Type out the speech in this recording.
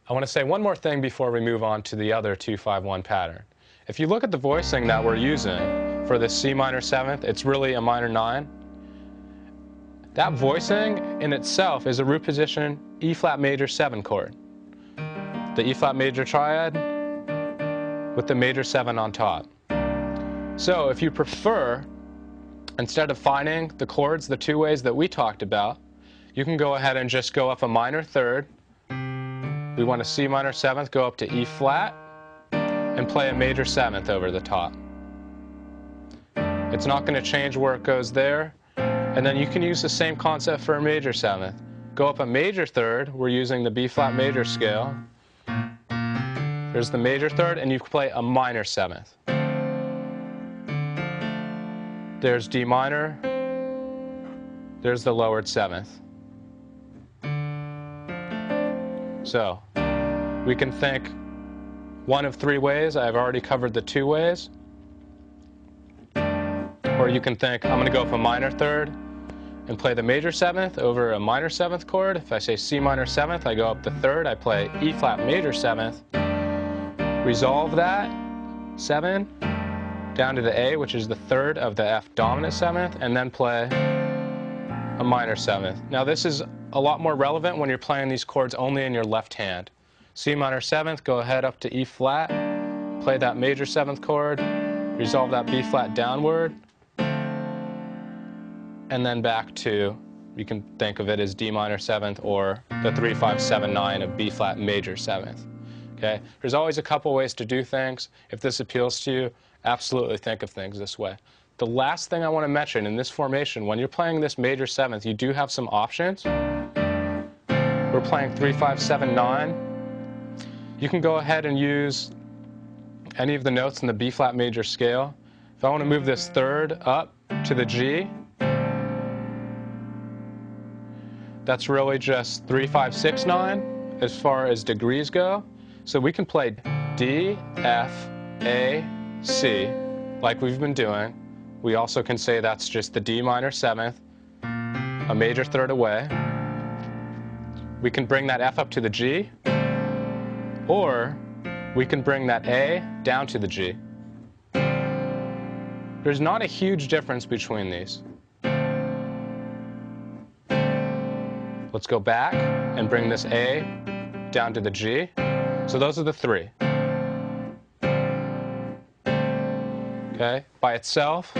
I want to say one more thing before we move on to the other 2-5-1 pattern. If you look at the voicing that we're using for the C minor 7th, it's really a minor 9. That voicing in itself is a root position E flat major 7 chord. The E flat major triad with the major 7 on top. So if you prefer, instead of finding the chords the two ways that we talked about, you can go ahead and just go up a minor 3rd. We want a C minor 7th, go up to E flat, and play a major 7th over the top. It's not going to change where it goes there. And then you can use the same concept for a major 7th. Go up a major 3rd, we're using the B flat major scale. There's the major 3rd, and you play a minor 7th. There's D minor, there's the lowered 7th. So, we can think one of 3 ways. I've already covered the 2 ways. Or you can think, I'm going to go up a minor 3rd and play the major 7th over a minor 7th chord. If I say C minor 7th, I go up the 3rd, I play E flat major 7th, resolve that 7 down to the A, which is the 3rd of the F dominant 7th, and then play a minor 7th. Now this is a lot more relevant when you're playing these chords only in your left hand. C minor 7th, go ahead up to E flat, play that major 7th chord, resolve that B flat downward, and then back to, you can think of it as D minor 7th or the 3-5-7-9 of B flat major 7th. Okay? There's always a couple ways to do things. If this appeals to you, absolutely think of things this way. The last thing I want to mention in this formation, when you're playing this major 7th, you do have some options. We're playing 3-5-7-9. You can go ahead and use any of the notes in the B flat major scale. If I want to move this 3rd up to the G, that's really just 3-5-6-9 as far as degrees go. So we can play D, F, A, C like we've been doing. We also can say that's just the D minor 7th, a major 3rd away. We can bring that F up to the G, or we can bring that A down to the G. There's not a huge difference between these. Let's go back and bring this A down to the G. So those are the 3. Okay, by itself,